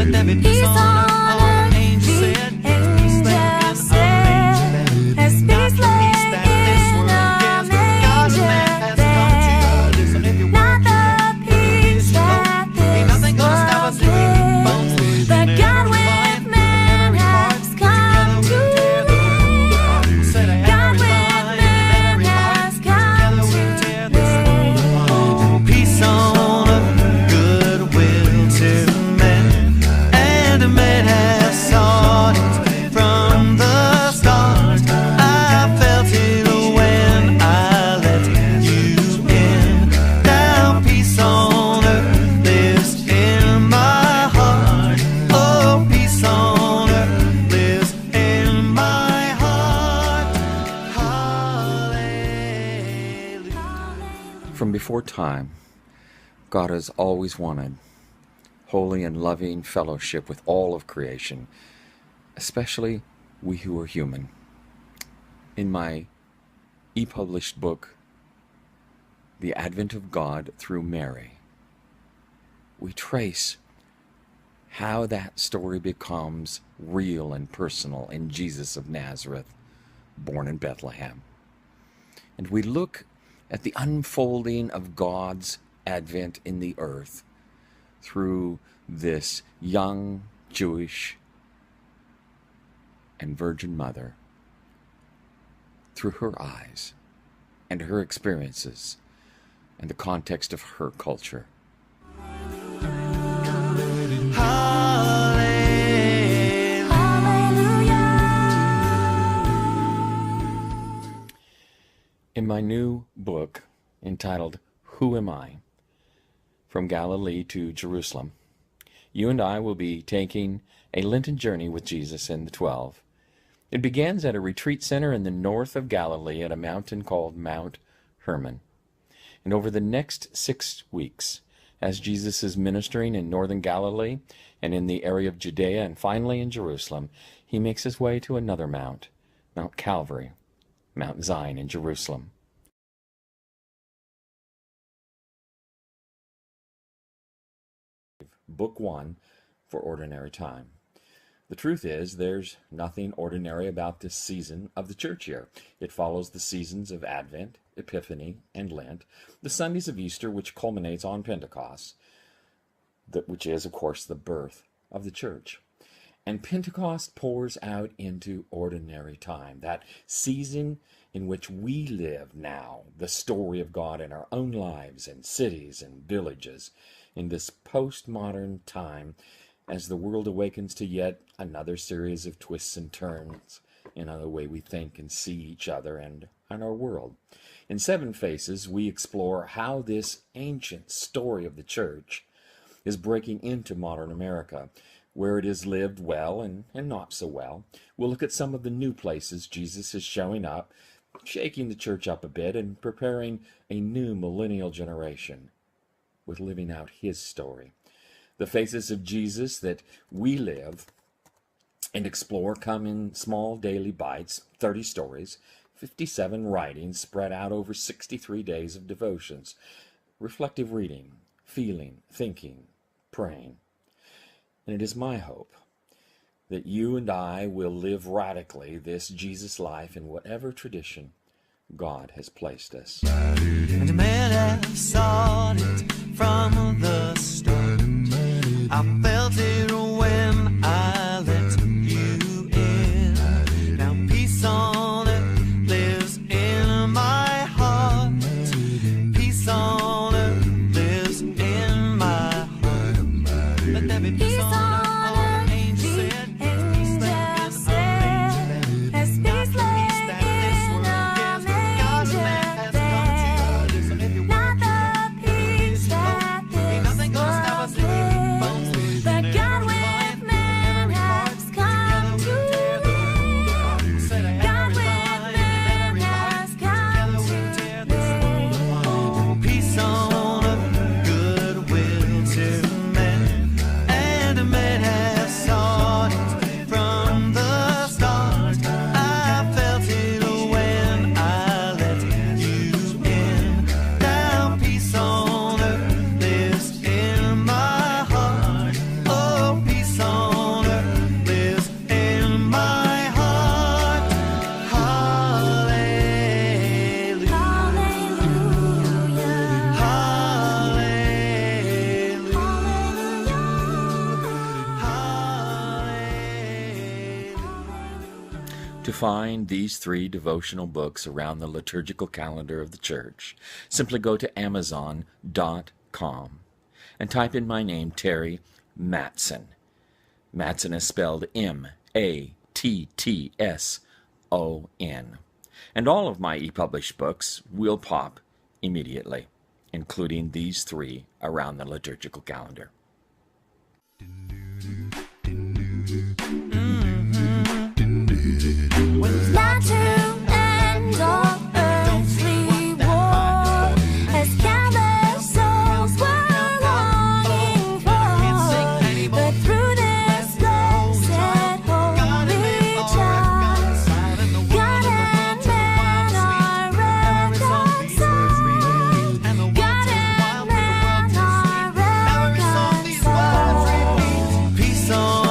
Let there be peace on earth. All the angels said, as peace like in a manger bed. Not the peace that this world gives, but God with man has come to live. God with man has come to live. Oh, peace on earth, goodwill to men, and men have sought it from the start. I felt it when I let you in. Now peace on earth lives in my heart. Oh, peace on earth lives in my heart. Hallelujah. From before time, God has always wanted holy and loving fellowship with all of creation, especially we who are human. In my e-published book, The Advent of God Through Mary, we trace how that story becomes real and personal in Jesus of Nazareth, born in Bethlehem. And we look at the unfolding of God's advent in the earth through this young Jewish and virgin mother, through her eyes and her experiences and the context of her culture. In my new book entitled Who Am I? From Galilee to Jerusalem, you and I will be taking a Lenten journey with Jesus and the 12. It begins at a retreat center in the north of Galilee at a mountain called Mount Hermon. And over the next 6 weeks, as Jesus is ministering in northern Galilee and in the area of Judea and finally in Jerusalem, he makes his way to another mount, Mount Calvary, Mount Zion in Jerusalem. Book 1 for Ordinary Time. The truth is, there's nothing ordinary about this season of the church year. It follows the seasons of Advent, Epiphany, and Lent, the Sundays of Easter, which culminates on Pentecost, which is, of course, the birth of the church. And Pentecost pours out into ordinary time, that season in which we live now, the story of God in our own lives and cities and villages, in this postmodern time as the world awakens to yet another series of twists and turns in the way we think and see each other and our world. In 7 Faces, we explore how this ancient story of the church is breaking into modern America, where it is lived well and not so well. We'll look at some of the new places Jesus is showing up, shaking the church up a bit and preparing a new millennial generation with living out his story. The faces of Jesus that we live and explore come in small daily bites, 30 stories, 57 writings spread out over 63 days of devotions, reflective reading, feeling, thinking, praying. And it is my hope that you and I will live radically this Jesus life in whatever tradition God has placed us. And men have sought it from the start. I felt it when I let you in. Now peace on earth lives in my heart. Peace on earth lives in my heart. Let there be peace on earth. To find these 3 devotional books around the liturgical calendar of the church, simply go to Amazon.com and type in my name, Terry Mattson. Mattson is spelled M-A-T-T-S-O-N. And all of my e-published books will pop immediately, including these 3 around the liturgical calendar. Not to end all earthly war, as countless souls were longing for, but through this blessed holy child, God and man are reconciled. God and man are reconciled. Peace on